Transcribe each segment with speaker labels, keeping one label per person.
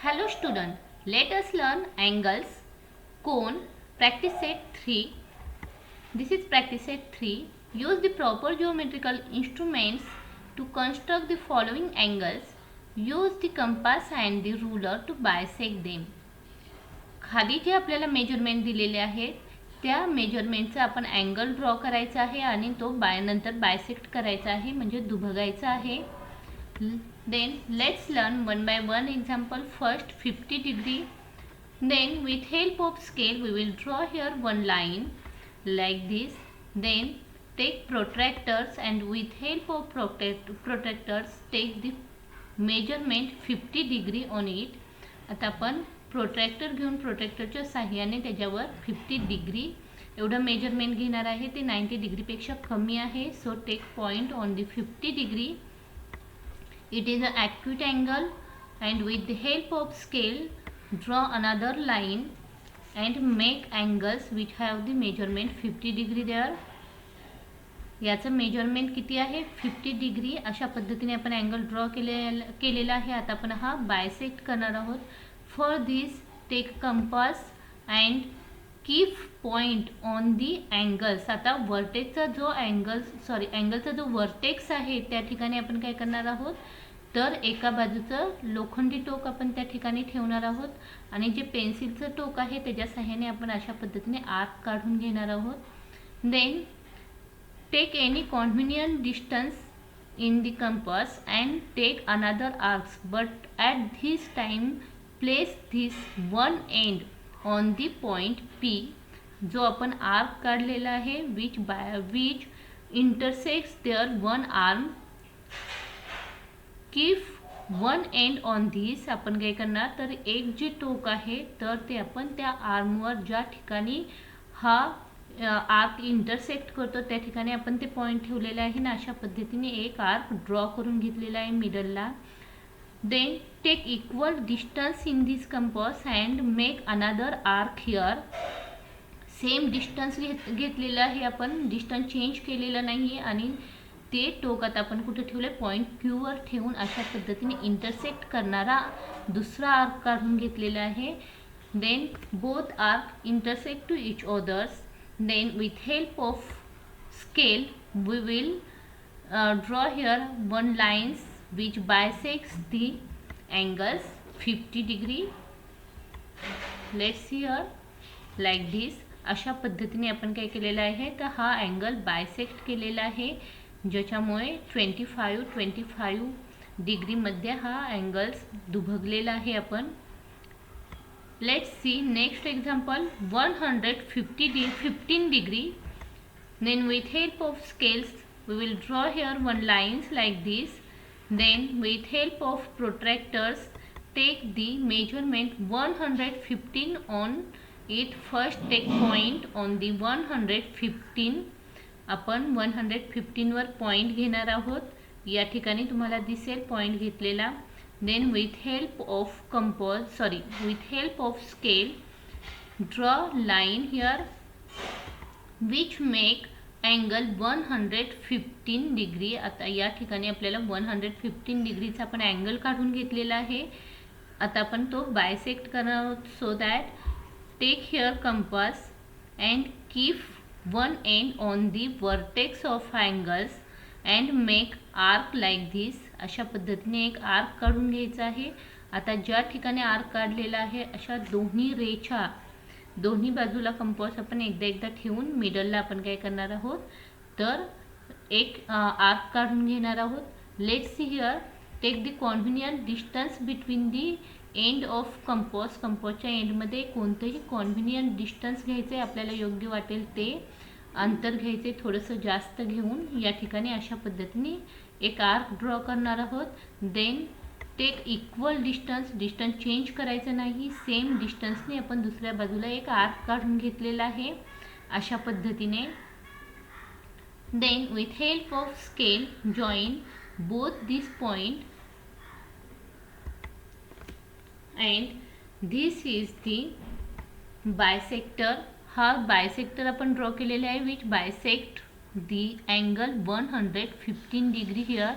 Speaker 1: Hello student, let us learn angles, cone, practice set 3. This is practice set 3. Use the proper geometrical instruments to construct the following angles. Use the compass and the ruler to bisect them. खाली जे आपल्याला measurement दिलेले आहेत त्या मेजरमेंटचा आपण angle draw करायचा आहे आणि तो नंतर बायसेक्ट करायचा आहे म्हणजे दुभगायचा आहे. Then let's learn one by one example. First 50 degree. Then with help of scale we will draw here one line like this. Then take protractors and with help of protractors take the measurement 50 degree on it. आता आपण protractor घेऊन प्रोट्रॅक्टरच्या साहाय्याने त्याच्यावर 50 degree एवढं measurement घेणार आहे. ते 90 डिग्रीपेक्षा कमी आहे. So take point on the 50 degree. It is an acute angle and with the help of scale draw another line and make angles which have the measurement 50 degree there. याचं measurement किती आहे 50 degree. अशा पद्धतीने आपण angle draw केलेला आहे. आता आपण हा बायसेक्ट करणार आहोत. For this take compass and keep point on the angles. आता वर्टेक्सचा जो अँगलचा जो वर्टेक्स आहे त्या ठिकाणी आपण काय करणार आहोत तर एका बाजूचं लोखंडी टोक आपण त्या ठिकाणी ठेवणार आहोत आणि जे पेन्सिलचं टोक आहे त्याच्या सहाय्याने आपण अशा पद्धतीने आर्क काढून घेणार आहोत. Then take any convenient distance in the compass and take another arcs, but at this time place this one end on the point P जो आपण आर्क काढलेला आहे which intersects their one arm. Keep one end on this. आपण काय करणार तर एक जे टोक आहे तर ते आपण त्या आर्मवर ज्या ठिकाणी हा आर्क इंटरसेक्ट करतो त्या ठिकाणी आपण ते पॉइंट ठेवलेले आहे ना अशा पद्धतीने एक आर्क ड्रॉ करून घेतलेला आहे मिडलला. Then take equal distance in this compass and make another arc here. Same distance घेतलेला आहे आपण, डिस्टन्स चेंज केलेला नाही आहे आणि ते टोक आता आपण कुठे ठेवले पॉइंट क्यू वर ठेवून अशा पद्धतीने इंटरसेक्ट करणारा दुसरा आर्क काढून घेतलेला आहे. Then both arc intersect to each others. Then with help of scale we will draw here one lines which bisects the angles 50 degree. Let's see here like this. अशा पद्धतीने आपण काय केलेलं आहे तर हा अँगल बायसेक्ट केलेला आहे ज्याच्यामुळे 25 डिग्री मध्ये हा अँगल्स दुभगलेला आहे. आपण let's see next example 15 degree. Then with help of scales we will draw here one lines like this. Then with help of protractors take the measurement 115 on it. First take point on the 115. आपण 115 वर point घेणार आहोत. या ठिकाणी तुम्हाला दिसेल point घेतलेला. Then with help of scale draw line here which make angle 115 degree. आता या ठिकाणी आपल्याला 115 डिग्रीचा आपण अँगल काढून घेतलेला आहे. आता आपण तो बायसेक्ट करणार आहोत. So that take here compass and keep one end on the vertex of angles and make arc like this. अशा पद्धतीने एक आर्क काढून घ्यायचा आहे. आता ज्या ठिकाणी आर्क काढलेला आहे अशा दोन्ही रेषा दोन्ही बाजूला कंपास आपण एकदा ठेवून मिडलला आपण काय करणार आहोत तर एक आर्क काढून घेणार आहोत. Let's see here take the convenient distance between the end of compass. कंपासच्या एंडमध्ये कोणतंही कॉन्व्हिनियंट डिस्टन्स घ्यायचं आहे आपल्याला योग्य वाटेल ते अंतर घ्यायचे थोडंसं जास्त घेऊन या ठिकाणी अशा पद्धतीने एक आर्क ड्रॉ करणार आहोत. Then take equal distance change करायचं नाही. सेम डिस्टन्सने आपण दुसऱ्या बाजूला एक आर्क काढून घेतलेला आहे अशा पद्धतीने. Then with help of scale join both this point and this is the bisector. हा बायसेक्टर आपण ड्रॉ केलेला आहे which bisect the angle 115 degree here.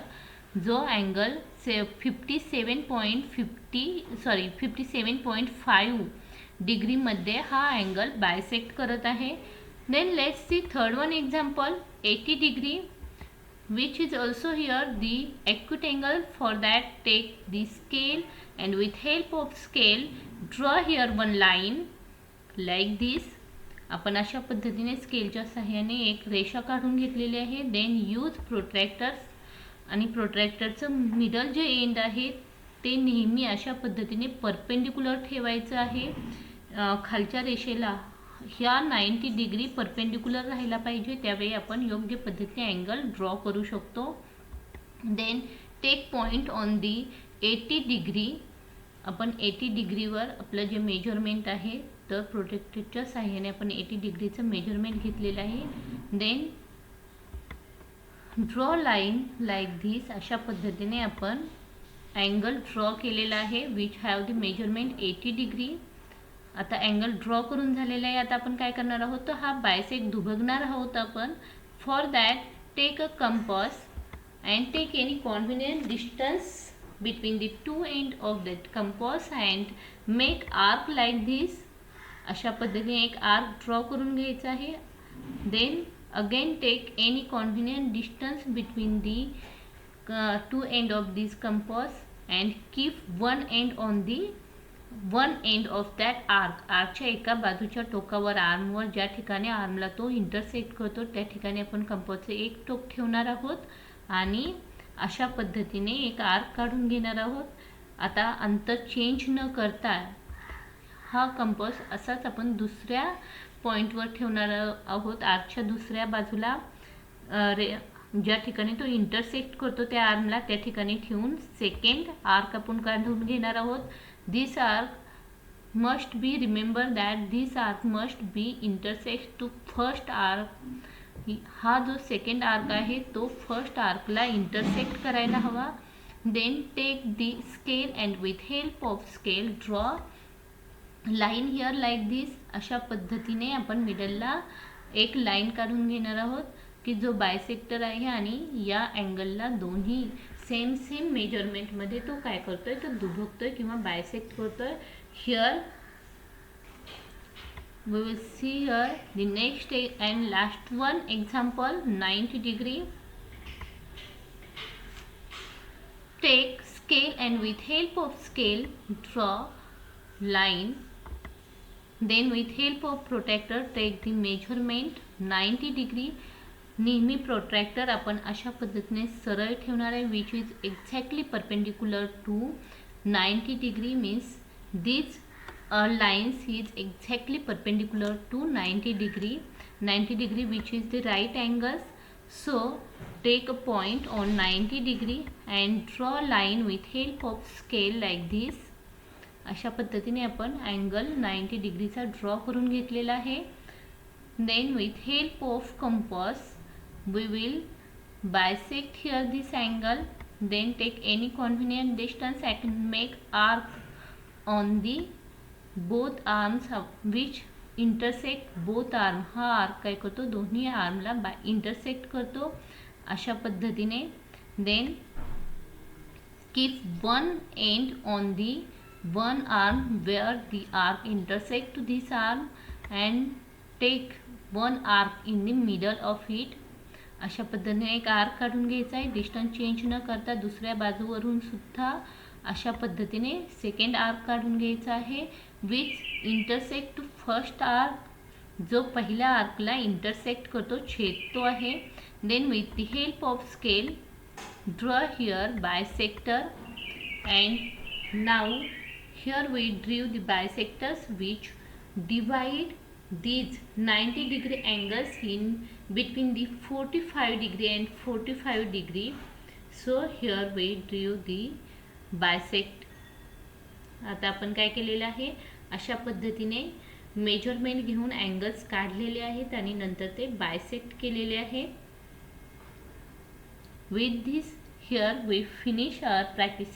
Speaker 1: जो अँगल 57.5 डिग्रीमध्ये हा अँगल बायसेक्ट करत आहे. Then let's see third one example 80 degree which is also here the acute angle. For that, take the scale and with help of scale draw here one line like this. आपण अशा पद्धतीने स्केलच्या सहाय्याने एक रेषा काढून घेतलेली आहे. देन यूज प्रोट्रॅक्टर्स आणि प्रोट्रॅक्टरचं मिडल जे एंड आहे ते नेहमी अशा पद्धतीने परपेंडिक्युलर ठेवायचं आहे. खालच्या रेषेला ह्या 90 डिग्री परपेंडिक्युलर राहायला पाहिजे, त्यावेळी आपण योग्य पद्धतीने अँगल ड्रॉ करू शकतो. Then take point on the 80 degree. आपण 80 डिग्रीवर आपलं जे मेजरमेंट आहे तर प्रोट्रॅक्टरच्या सहाय्याने आपण 80 डिग्रीचं मेजरमेंट घेतलेलं आहे. Then draw line like this. अशा पद्धतीने आपण अँगल ड्रॉ केलेला आहे which have the measurement 80 degree. आता अँगल ड्रॉ करून झालेला आहे. आता आपण काय करणार आहोत तर हा बायसेक्ट दुभगणार आहोत आपण. For that take a compass and take any convenient distance between the two end of that compass and make arc like this. अशा पद्धतीने एक आर्क ड्रॉ करून घ्यायचा आहे. Then again take any convenient distance between the two end of this compass and keep one end on the one end of that arc. आर्कच्या एका बाजूच्या टोकावर आर्मवर ज्या ठिकाणी आर्मला तो इंटरसेक्ट करतो त्या ठिकाणी आपण कंपासचे एक टोक ठेवणार आहोत आणि अशा पद्धतीने एक आर्क काढून घेणार आहोत. आता अंतर चेंज न करता हा कंपास असाच आपण दुसऱ्या पॉईंटवर ठेवणार आहोत. आर्कच्या दुसऱ्या बाजूला ज्या ठिकाणी तो इंटरसेक्ट करतो त्या आर्मला त्या ठिकाणी ठेवून सेकंड आर्क आपण काढून घेणार आहोत. This arc must be, remember that this arc must be intersect to first arc. हा जो सेकंड आर्क आहे तो फर्स्ट आर्कला इंटरसेक्ट करायला हवा. Then take the scale and with help of scale draw line here like this. अशा पद्धतीने आपण मिडलला एक लाईन काढून घेणार आहोत की जो बायसेक्टर आहे आणि या अँगलला दोन्ही सेम मेजरमेंटमध्ये तो काय करतोय तर दुभगतोय किंवा बायसेक्ट करतोय. Here we will see here the next and last one example 90 degree. Take scale and with help of scale draw line. Then with help of protractor take the measurement 90 degree. नेहमी protractor आपण अशा पद्धतीने सरळ ठेवणार आहे which is exactly perpendicular to 90 degree. Means this lines is exactly perpendicular to 90 degree. 90 degree which is the right angles. So take a point on 90 degree and draw line with help of scale like this. अशा पद्धतीने आपण angle 90 डिग्रीचा draw करून घेतलेला आहे. Then with help of compass we will bisect here this angle. Then take any convenient distance and make arc on the both arms which intersect both arm. हा arc काय करतो दोन्ही आर्मला इंटरसेक्ट करतो अशा पद्धतीने. Then keep one end on the one arm where the arc intersect to this arm and take one arc in the middle of it. अशा पद्धतीने एक आर्क काढून घ्यायचा आहे डिस्टन्स चेंज न करता. दुसऱ्या बाजूवरून सुद्धा अशा पद्धतीने सेकंड आर्क काढून घ्यायचा आहे which intersect to first arc. जो पहिल्या आर्कला इंटरसेक्ट करतो छेदतो आहे. Then with the help of scale draw here bisector and नाव here we drew the bisectors which divide these 90 degree angles in between the 45 degree and 45 degree. So here we drew the bisect. आता आपण काय केलेलं आहे अशा पद्धतीने measurement घेऊन angles काढलेले आहेत आणि नंतर ते बायसेक्ट केलेले आहे. With this here we finish our practice